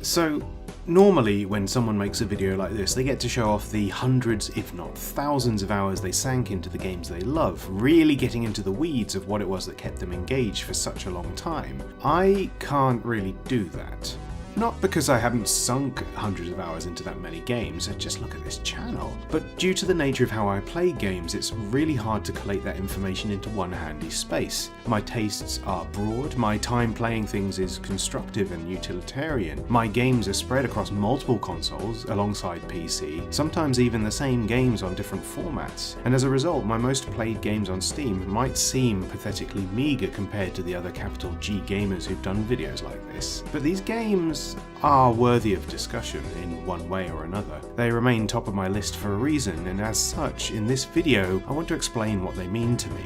So, normally when someone makes a video like this, they get to show off the hundreds, if not thousands of hours they sank into the games they love, really getting into the weeds of what it was that kept them engaged for such a long time. I can't really do that. Not because I haven't sunk hundreds of hours into that many games, just look at this channel, but due to the nature of how I play games, it's really hard to collate that information into one handy space. My tastes are broad, my time playing things is constructive and utilitarian, my games are spread across multiple consoles alongside PC, sometimes even the same games on different formats, and as a result my most played games on Steam might seem pathetically meagre compared to the other capital G gamers who've done videos like this. But these games are worthy of discussion in one way or another. They remain top of my list for a reason, and as such, in this video, I want to explain what they mean to me.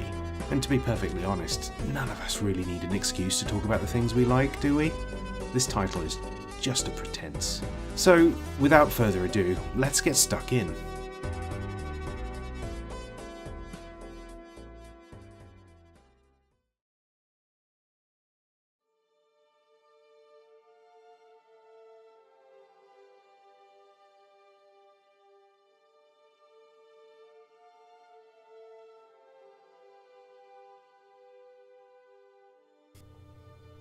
And to be perfectly honest, none of us really need an excuse to talk about the things we like, do we? This title is just a pretense. So, without further ado, let's get stuck in.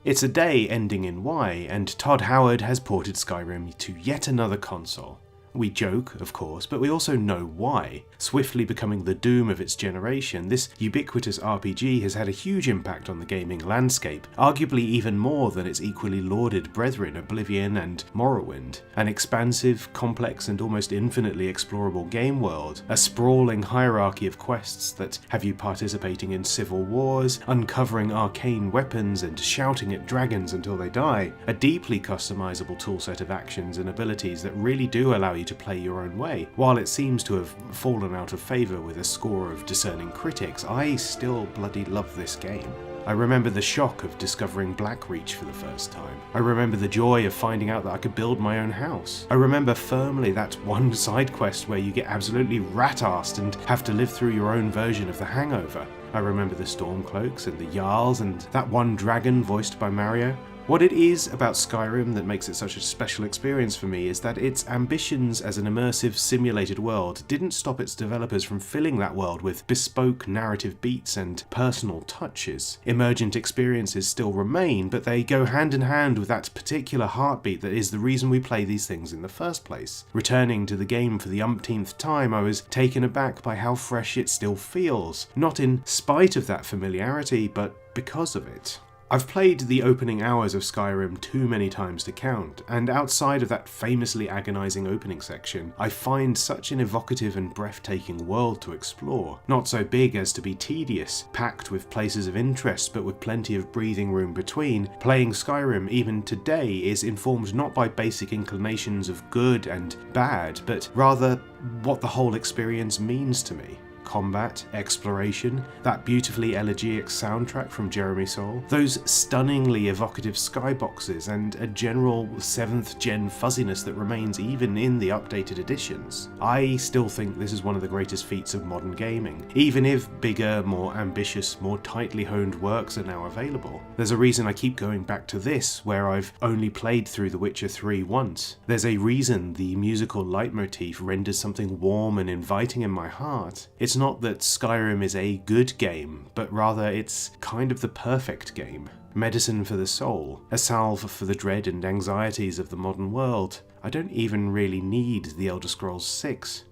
It's a day ending in Y, and Todd Howard has ported Skyrim to yet another console. We joke, of course, but we also know why. Swiftly becoming the doom of its generation, this ubiquitous RPG has had a huge impact on the gaming landscape, arguably even more than its equally lauded brethren Oblivion and Morrowind. An expansive, complex and almost infinitely explorable game world, a sprawling hierarchy of quests that have you participating in civil wars, uncovering arcane weapons and shouting at dragons until they die, a deeply customizable toolset of actions and abilities that really do allow you to play your own way. While it seems to have fallen out of favour with a score of discerning critics, I still bloody love this game. I remember the shock of discovering Blackreach for the first time. I remember the joy of finding out that I could build my own house. I remember firmly that one side quest where you get absolutely rat-assed and have to live through your own version of The Hangover. I remember the Stormcloaks and the Jarls and that one dragon voiced by Mario. What it is about Skyrim that makes it such a special experience for me is that its ambitions as an immersive simulated world didn't stop its developers from filling that world with bespoke narrative beats and personal touches. Emergent experiences still remain, but they go hand in hand with that particular heartbeat that is the reason we play these things in the first place. Returning to the game for the umpteenth time, I was taken aback by how fresh it still feels, not in spite of that familiarity, but because of it. I've played the opening hours of Skyrim too many times to count, and outside of that famously agonising opening section, I find such an evocative and breathtaking world to explore. Not so big as to be tedious, packed with places of interest but with plenty of breathing room between, playing Skyrim even today is informed not by basic inclinations of good and bad, but rather what the whole experience means to me. Combat, exploration, that beautifully elegiac soundtrack from Jeremy Soule, those stunningly evocative skyboxes, and a general 7th gen fuzziness that remains even in the updated editions. I still think this is one of the greatest feats of modern gaming, even if bigger, more ambitious, more tightly honed works are now available. There's a reason I keep going back to this, where I've only played through The Witcher 3 once. There's a reason the musical leitmotif renders something warm and inviting in my heart. It's not that Skyrim is a good game, but rather it's kind of the perfect game. Medicine for the soul, a salve for the dread and anxieties of the modern world. I don't even really need The Elder Scrolls 6.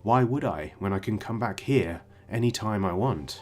Why would I, when I can come back here anytime I want?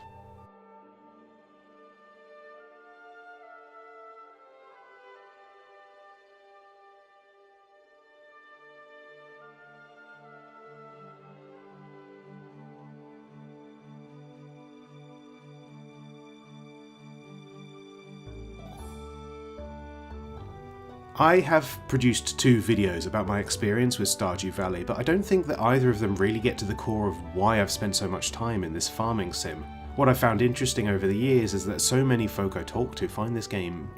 I have produced 2 videos about my experience with Stardew Valley, but I don't think that either of them really get to the core of why I've spent so much time in this farming sim. What I found interesting over the years is that so many folk I talk to find this game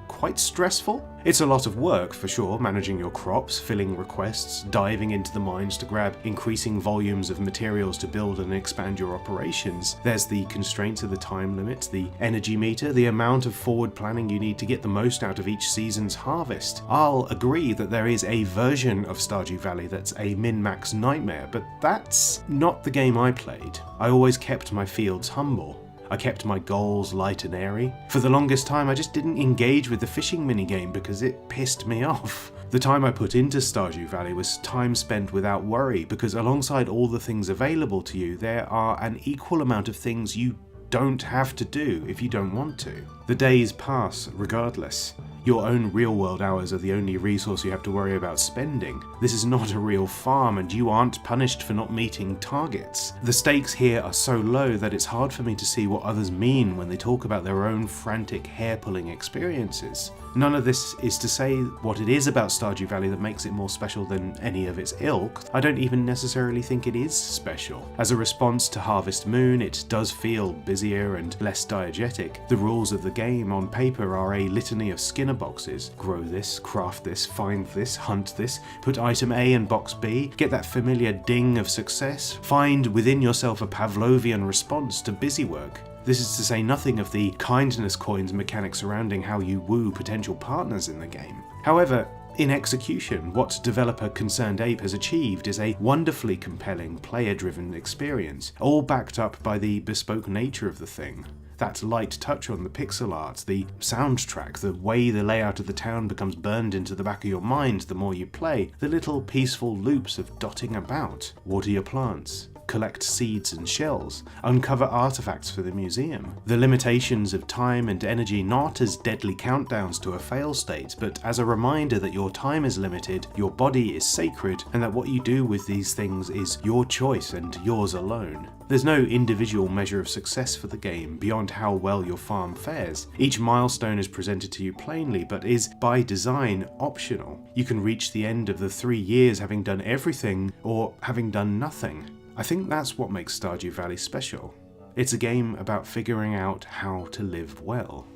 quite stressful. It's a lot of work for sure, managing your crops, filling requests, diving into the mines to grab increasing volumes of materials to build and expand your operations. There's the constraints of the time limit, the energy meter, the amount of forward planning you need to get the most out of each season's harvest. I'll agree that there is a version of Stardew Valley that's a min-max nightmare, but that's not the game I played. I always kept my fields humble. I kept my goals light and airy. For the longest time I just didn't engage with the fishing minigame because it pissed me off. The time I put into Stardew Valley was time spent without worry, because alongside all the things available to you, there are an equal amount of things you don't have to do if you don't want to. The days pass regardless. Your own real-world hours are the only resource you have to worry about spending. This is not a real farm, and you aren't punished for not meeting targets. The stakes here are so low that it's hard for me to see what others mean when they talk about their own frantic, hair-pulling experiences. None of this is to say what it is about Stardew Valley that makes it more special than any of its ilk. I don't even necessarily think it is special. As a response to Harvest Moon, it does feel busier and less diegetic. The rules of the game on paper are a litany of Skinner boxes. Grow this, craft this, find this, hunt this, put item A in box B, get that familiar ding of success, find within yourself a Pavlovian response to busy work. This is to say nothing of the kindness coins mechanics surrounding how you woo potential partners in the game. However, in execution, what developer Concerned Ape has achieved is a wonderfully compelling, player-driven experience, all backed up by the bespoke nature of the thing. That light touch on the pixel art, the soundtrack, the way the layout of the town becomes burned into the back of your mind the more you play, the little peaceful loops of dotting about, water your plants, collect seeds and shells, uncover artifacts for the museum. The limitations of time and energy not as deadly countdowns to a fail state, but as a reminder that your time is limited, your body is sacred, and that what you do with these things is your choice and yours alone. There's no individual measure of success for the game beyond how well your farm fares. Each milestone is presented to you plainly, but is by design optional. You can reach the end of the 3 years having done everything, or having done nothing. I think that's what makes Stardew Valley special. It's a game about figuring out how to live well.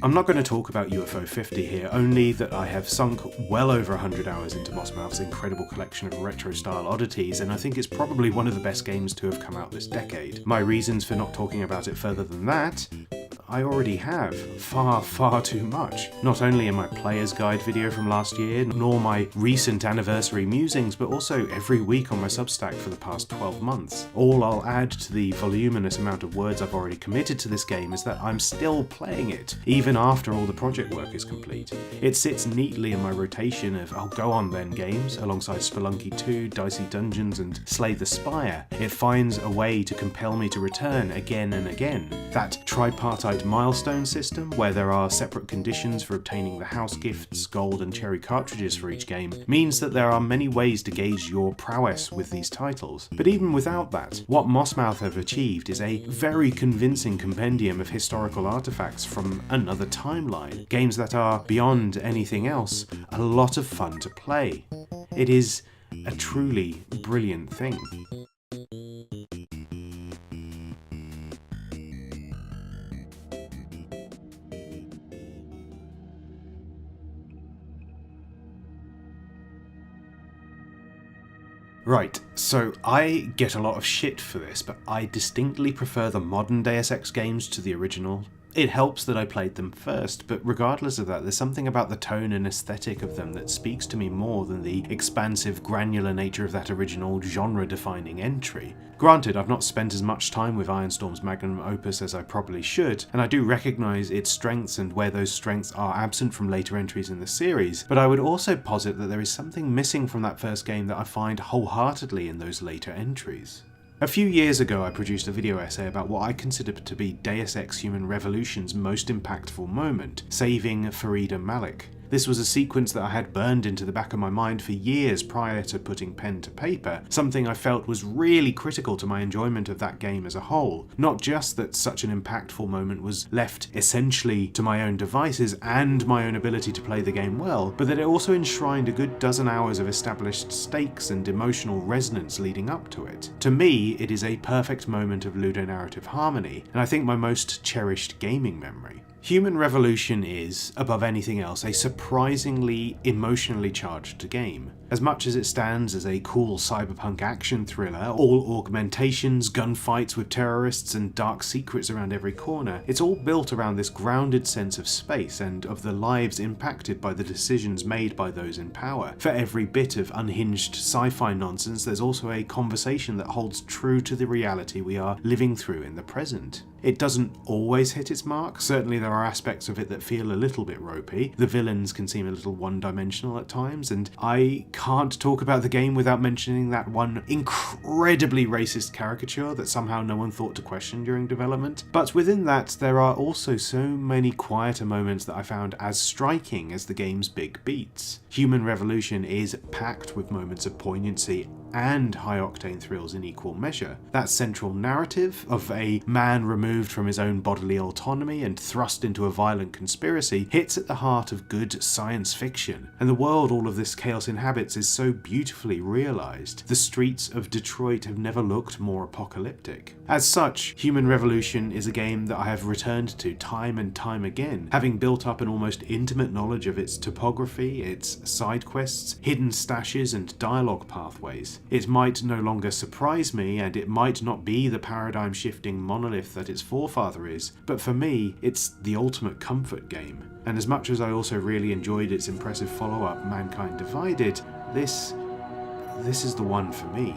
I'm not going to talk about UFO 50 here, only that I have sunk well over 100 hours into Mossmouth's incredible collection of retro-style oddities, and I think it's probably one of the best games to have come out this decade. My reasons for not talking about it further than that, I already have. Far too much. Not only in my player's guide video from last year, nor my recent anniversary musings, but also every week on my Substack for the past 12 months. All I'll add to the voluminous amount of words I've already committed to this game is that I'm still playing it, even after all the project work is complete. It sits neatly in my rotation of "Oh, go on then" games, alongside Spelunky 2, Dicey Dungeons, and Slay the Spire. It finds a way to compel me to return again and again. That tripartite milestone system, where there are separate conditions for obtaining the house gifts, gold and cherry cartridges for each game, means that there are many ways to gauge your prowess with these titles. But even without that, what Mossmouth have achieved is a very convincing compendium of historical artifacts from another timeline, games that are, beyond anything else, a lot of fun to play. It is a truly brilliant thing. Right, so I get a lot of shit for this, but I distinctly prefer the modern Deus Ex games to the original. It helps that I played them first, but regardless of that, there's something about the tone and aesthetic of them that speaks to me more than the expansive, granular nature of that original genre-defining entry. Granted, I've not spent as much time with Ironstorm's magnum opus as I probably should, and I do recognise its strengths and where those strengths are absent from later entries in the series, but I would also posit that there is something missing from that first game that I find wholeheartedly in those later entries. A few years ago I produced a video essay about what I consider to be Deus Ex Human Revolution's most impactful moment, saving Farida Malik. This was a sequence that I had burned into the back of my mind for years prior to putting pen to paper, something I felt was really critical to my enjoyment of that game as a whole. Not just that such an impactful moment was left essentially to my own devices and my own ability to play the game well, but that it also enshrined a good dozen hours of established stakes and emotional resonance leading up to it. To me, it is a perfect moment of ludonarrative harmony, and I think my most cherished gaming memory. Human Revolution is, above anything else, a surprisingly emotionally charged game. As much as it stands as a cool cyberpunk action thriller, all augmentations, gunfights with terrorists, and dark secrets around every corner, it's all built around this grounded sense of space and of the lives impacted by the decisions made by those in power. For every bit of unhinged sci-fi nonsense, there's also a conversation that holds true to the reality we are living through in the present. It doesn't always hit its mark. Certainly there are aspects of it that feel a little bit ropey. The villains can seem a little one-dimensional at times, and I can't talk about the game without mentioning that one incredibly racist caricature that somehow no one thought to question during development. But within that, there are also so many quieter moments that I found as striking as the game's big beats. Human Revolution is packed with moments of poignancy and high-octane thrills in equal measure. That central narrative of a man removed from his own bodily autonomy and thrust into a violent conspiracy hits at the heart of good science fiction, and the world all of this chaos inhabits is so beautifully realised. The streets of Detroit have never looked more apocalyptic. As such, Human Revolution is a game that I have returned to time and time again, having built up an almost intimate knowledge of its topography, its side quests, hidden stashes, and dialogue pathways. It might no longer surprise me, and it might not be the paradigm-shifting monolith that its forefather is, but for me, it's the ultimate comfort game. And as much as I also really enjoyed its impressive follow-up, Mankind Divided, this is the one for me.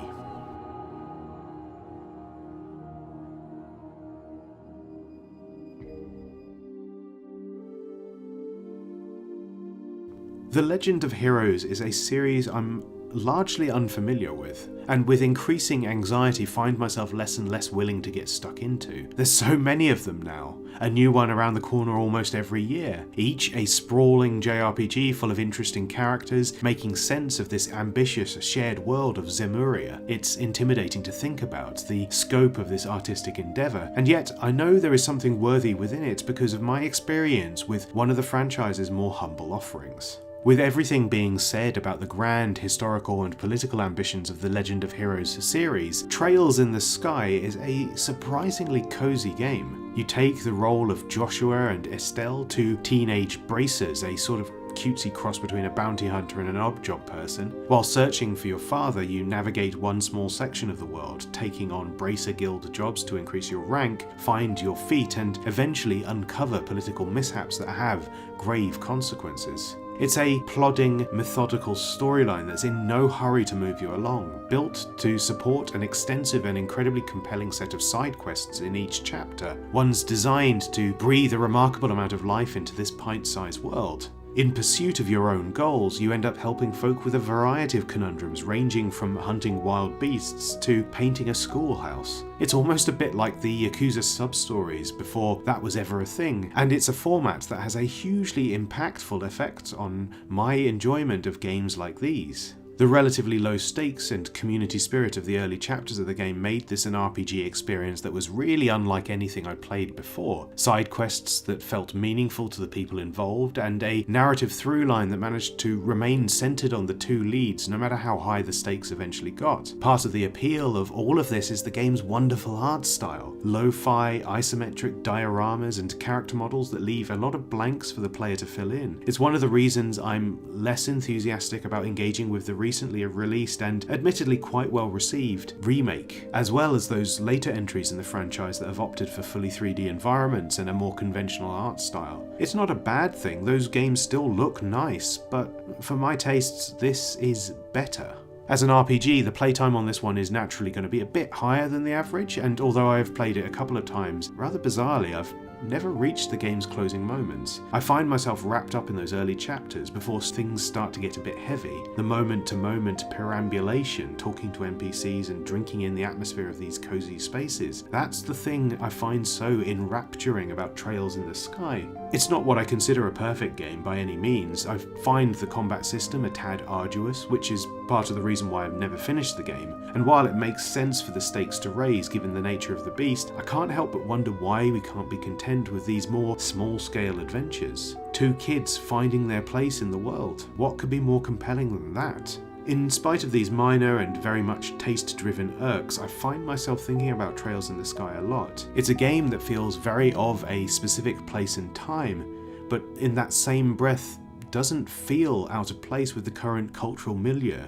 The Legend of Heroes is a series I'm largely unfamiliar with, and with increasing anxiety find myself less and less willing to get stuck into. There's so many of them now, a new one around the corner almost every year, each a sprawling JRPG full of interesting characters, making sense of this ambitious shared world of Zemuria. It's intimidating to think about, the scope of this artistic endeavour, and yet I know there is something worthy within it because of my experience with one of the franchise's more humble offerings. With everything being said about the grand historical and political ambitions of the Legend of Heroes series, Trails in the Sky is a surprisingly cozy game. You take the role of Joshua and Estelle, two teenage bracers, a sort of cutesy cross between a bounty hunter and an odd job person. While searching for your father, you navigate one small section of the world, taking on Bracer Guild jobs to increase your rank, find your feet, and eventually uncover political mishaps that have grave consequences. It's a plodding, methodical storyline that's in no hurry to move you along, built to support an extensive and incredibly compelling set of side quests in each chapter, ones designed to breathe a remarkable amount of life into this pint-sized world. In pursuit of your own goals, you end up helping folk with a variety of conundrums ranging from hunting wild beasts to painting a schoolhouse. It's almost a bit like the Yakuza sub-stories before that was ever a thing, and it's a format that has a hugely impactful effect on my enjoyment of games like these. The relatively low stakes and community spirit of the early chapters of the game made this an RPG experience that was really unlike anything I'd played before. Side quests that felt meaningful to the people involved, and a narrative through line that managed to remain centered on the two leads no matter how high the stakes eventually got. Part of the appeal of all of this is the game's wonderful art style. Lo-fi, isometric dioramas and character models that leave a lot of blanks for the player to fill in. It's one of the reasons I'm less enthusiastic about engaging with the recently released and admittedly quite well received remake, as well as those later entries in the franchise that have opted for fully 3D environments and a more conventional art style. It's not a bad thing, those games still look nice, but for my tastes, this is better. As an RPG, the playtime on this one is naturally going to be a bit higher than the average, and although I have played it a couple of times, rather bizarrely, I've never reached the game's closing moments. I find myself wrapped up in those early chapters before things start to get a bit heavy. The moment-to-moment perambulation, talking to NPCs and drinking in the atmosphere of these cozy spaces, that's the thing I find so enrapturing about Trails in the Sky. It's not what I consider a perfect game by any means. I find the combat system a tad arduous, which is part of the reason why I've never finished the game, and while it makes sense for the stakes to raise given the nature of the beast, I can't help but wonder why we can't be content with these more small-scale adventures. Two kids finding their place in the world. What could be more compelling than that? In spite of these minor and very much taste-driven irks, I find myself thinking about Trails in the Sky a lot. It's a game that feels very of a specific place and time, but in that same breath doesn't feel out of place with the current cultural milieu.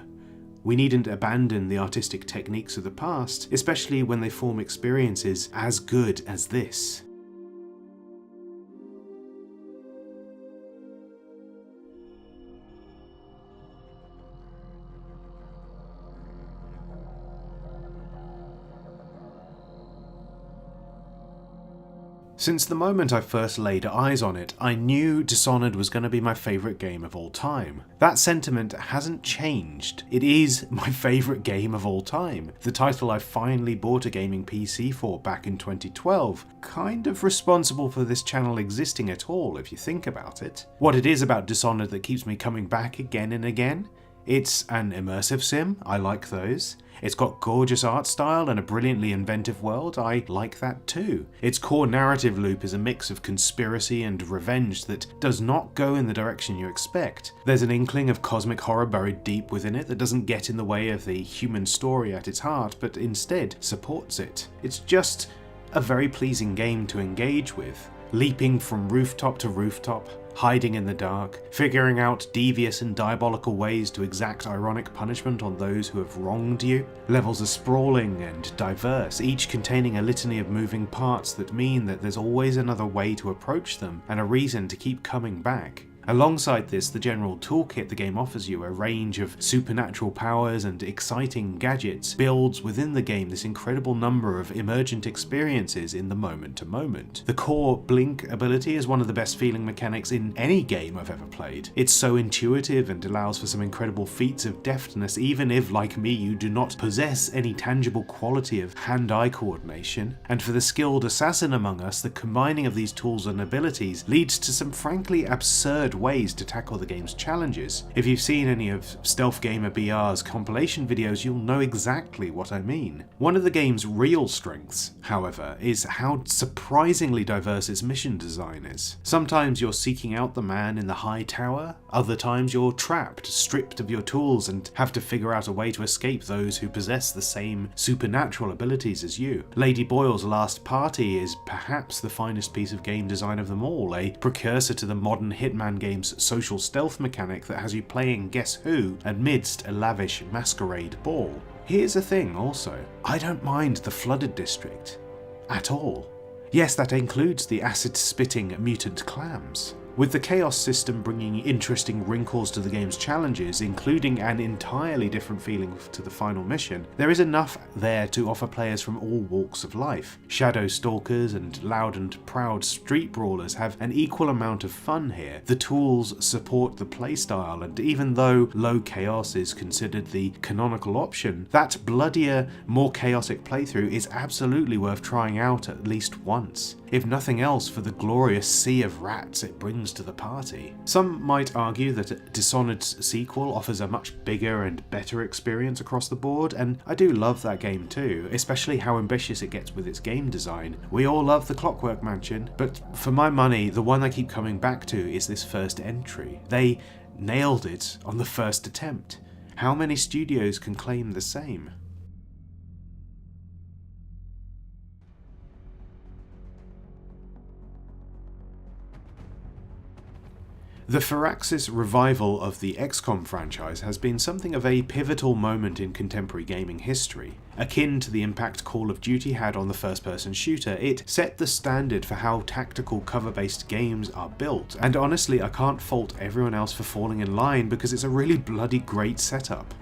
We needn't abandon the artistic techniques of the past, especially when they form experiences as good as this. Since the moment I first laid eyes on it, I knew Dishonored was going to be my favourite game of all time. That sentiment hasn't changed. It is my favourite game of all time. The title I finally bought a gaming PC for back in 2012. Kind of responsible for this channel existing at all, if you think about it. What it is about Dishonored that keeps me coming back again and again? It's an immersive sim, I like those. It's got gorgeous art style and a brilliantly inventive world, I like that too. Its core narrative loop is a mix of conspiracy and revenge that does not go in the direction you expect. There's an inkling of cosmic horror buried deep within it that doesn't get in the way of the human story at its heart, but instead supports it. It's just a very pleasing game to engage with, leaping from rooftop to rooftop, hiding in the dark, figuring out devious and diabolical ways to exact ironic punishment on those who have wronged you. Levels are sprawling and diverse, each containing a litany of moving parts that mean that there's always another way to approach them and a reason to keep coming back. Alongside this, the general toolkit the game offers you, a range of supernatural powers and exciting gadgets, builds within the game this incredible number of emergent experiences in the moment-to-moment. The core blink ability is one of the best feeling mechanics in any game I've ever played. It's so intuitive and allows for some incredible feats of deftness, even if, like me, you do not possess any tangible quality of hand-eye coordination. And for the skilled assassin among us, the combining of these tools and abilities leads to some frankly absurd ways to tackle the game's challenges. If you've seen any of Stealth Gamer BR's compilation videos, you'll know exactly what I mean. One of the game's real strengths, however, is how surprisingly diverse its mission design is. Sometimes you're seeking out the man in the high tower, other times you're trapped, stripped of your tools, and have to figure out a way to escape those who possess the same supernatural abilities as you. Lady Boyle's Last Party is perhaps the finest piece of game design of them all, a precursor to the modern Hitman game's social stealth mechanic that has you playing Guess Who amidst a lavish masquerade ball. Here's the thing also, I don't mind the flooded district. At all. Yes, that includes the acid-spitting mutant clams. With the chaos system bringing interesting wrinkles to the game's challenges, including an entirely different feeling to the final mission, there is enough there to offer players from all walks of life. Shadow stalkers and loud and proud street brawlers have an equal amount of fun here. The tools support the playstyle, and even though low chaos is considered the canonical option, that bloodier, more chaotic playthrough is absolutely worth trying out at least once. If nothing else for the glorious sea of rats it brings to the party. Some might argue that Dishonored's sequel offers a much bigger and better experience across the board, and I do love that game too, especially how ambitious it gets with its game design. We all love the Clockwork Mansion, but for my money, the one I keep coming back to is this first entry. They nailed it on the first attempt. How many studios can claim the same? The Firaxis revival of the XCOM franchise has been something of a pivotal moment in contemporary gaming history. Akin to the impact Call of Duty had on the first-person shooter, it set the standard for how tactical cover-based games are built, and honestly I can't fault everyone else for falling in line because it's a really bloody great setup.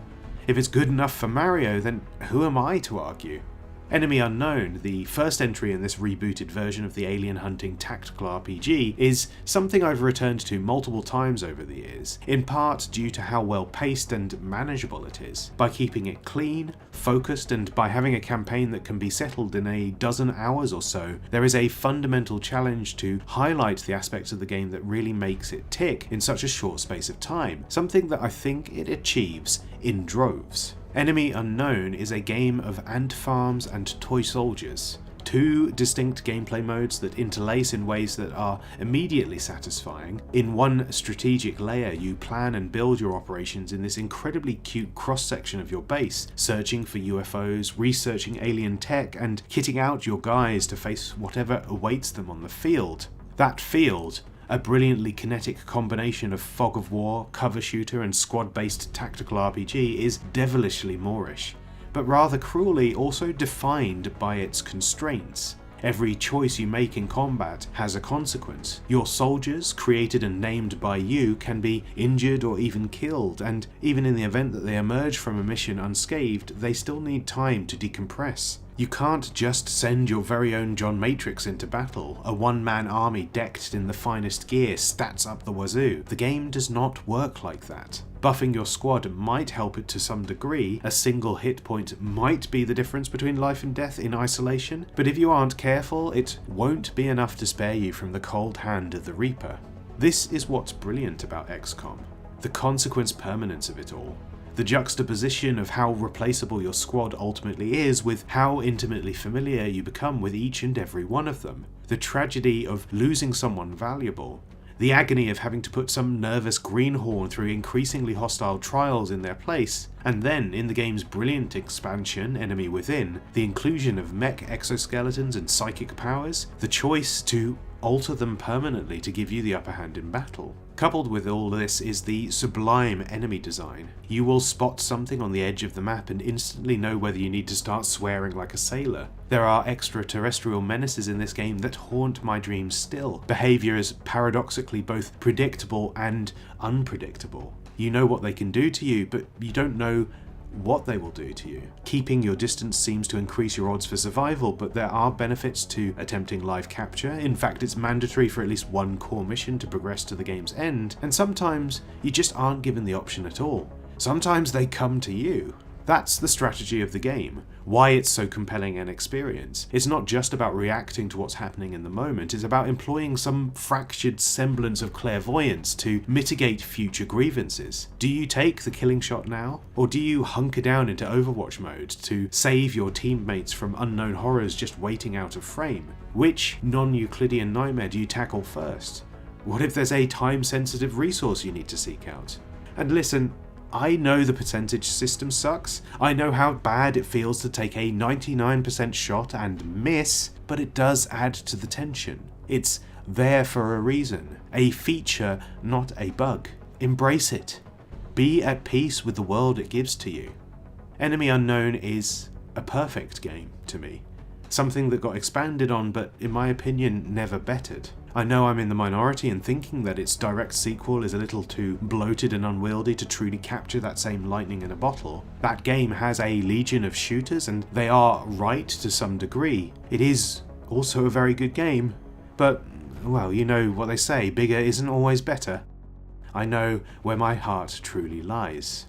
If it's good enough for Mario, then who am I to argue? Enemy Unknown, the first entry in this rebooted version of the alien hunting tactical RPG, is something I've returned to multiple times over the years, in part due to how well paced and manageable it is. By keeping it clean, focused, and by having a campaign that can be settled in a dozen hours or so, there is a fundamental challenge to highlight the aspects of the game that really makes it tick in such a short space of time, something that I think it achieves in droves. Enemy Unknown is a game of ant farms and toy soldiers, two distinct gameplay modes that interlace in ways that are immediately satisfying. In one strategic layer, you plan and build your operations in this incredibly cute cross-section of your base, searching for UFOs, researching alien tech, and kitting out your guys to face whatever awaits them on the field. That field, a brilliantly kinetic combination of fog of war, cover shooter, and squad-based tactical RPG, is devilishly Moorish, but rather cruelly also defined by its constraints. Every choice you make in combat has a consequence. Your soldiers, created and named by you, can be injured or even killed, and even in the event that they emerge from a mission unscathed, they still need time to decompress. You can't just send your very own John Matrix into battle, a one-man army decked in the finest gear, stats up the wazoo. The game does not work like that. Buffing your squad might help it to some degree, a single hit point might be the difference between life and death in isolation, but if you aren't careful, it won't be enough to spare you from the cold hand of the Reaper. This is what's brilliant about XCOM, the consequence permanence of it all. The juxtaposition of how replaceable your squad ultimately is with how intimately familiar you become with each and every one of them. The tragedy of losing someone valuable. The agony of having to put some nervous greenhorn through increasingly hostile trials in their place. And then, in the game's brilliant expansion, Enemy Within, the inclusion of mech exoskeletons and psychic powers. The choice to alter them permanently to give you the upper hand in battle. Coupled with all this is the sublime enemy design. You will spot something on the edge of the map and instantly know whether you need to start swearing like a sailor. There are extraterrestrial menaces in this game that haunt my dreams still. Behaviour is paradoxically both predictable and unpredictable. You know what they can do to you, but you don't know what they will do to you. Keeping your distance seems to increase your odds for survival, but there are benefits to attempting live capture. In fact, it's mandatory for at least one core mission to progress to the game's end, and sometimes you just aren't given the option at all. Sometimes they come to you. That's the strategy of the game, why it's so compelling an experience. It's not just about reacting to what's happening in the moment, it's about employing some fractured semblance of clairvoyance to mitigate future grievances. Do you take the killing shot now? Or do you hunker down into Overwatch mode to save your teammates from unknown horrors just waiting out of frame? Which non-Euclidean nightmare do you tackle first? What if there's a time-sensitive resource you need to seek out? And listen, I know the percentage system sucks, I know how bad it feels to take a 99% shot and miss, but it does add to the tension. It's there for a reason. A feature, not a bug. Embrace it. Be at peace with the world it gives to you. Enemy Unknown is a perfect game to me. Something that got expanded on, but in my opinion, never bettered. I know I'm in the minority in thinking that its direct sequel is a little too bloated and unwieldy to truly capture that same lightning in a bottle. That game has a legion of shooters, and they are right to some degree. It is also a very good game, but, well, you know what they say, bigger isn't always better. I know where my heart truly lies.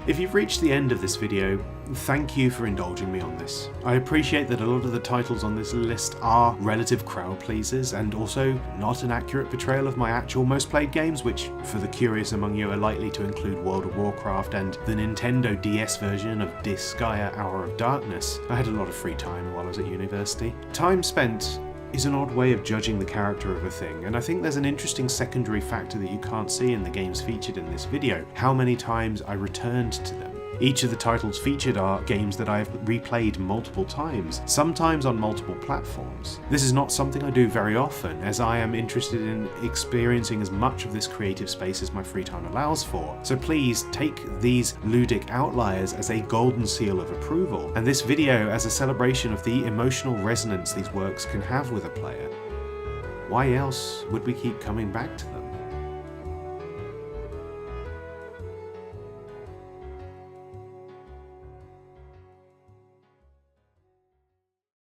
If you've reached the end of this video, thank you for indulging me on this. I appreciate that a lot of the titles on this list are relative crowd pleasers and also not an accurate portrayal of my actual most played games, which for the curious among you are likely to include World of Warcraft and the Nintendo DS version of Disgaea Hour of Darkness. I had a lot of free time while I was at university. Time spent is an odd way of judging the character of a thing, and I think there's an interesting secondary factor that you can't see in the games featured in this video: how many times I returned to them. Each of the titles featured are games that I have replayed multiple times, sometimes on multiple platforms. This is not something I do very often, as I am interested in experiencing as much of this creative space as my free time allows for, so please take these ludic outliers as a golden seal of approval, and this video as a celebration of the emotional resonance these works can have with a player. Why else would we keep coming back to them?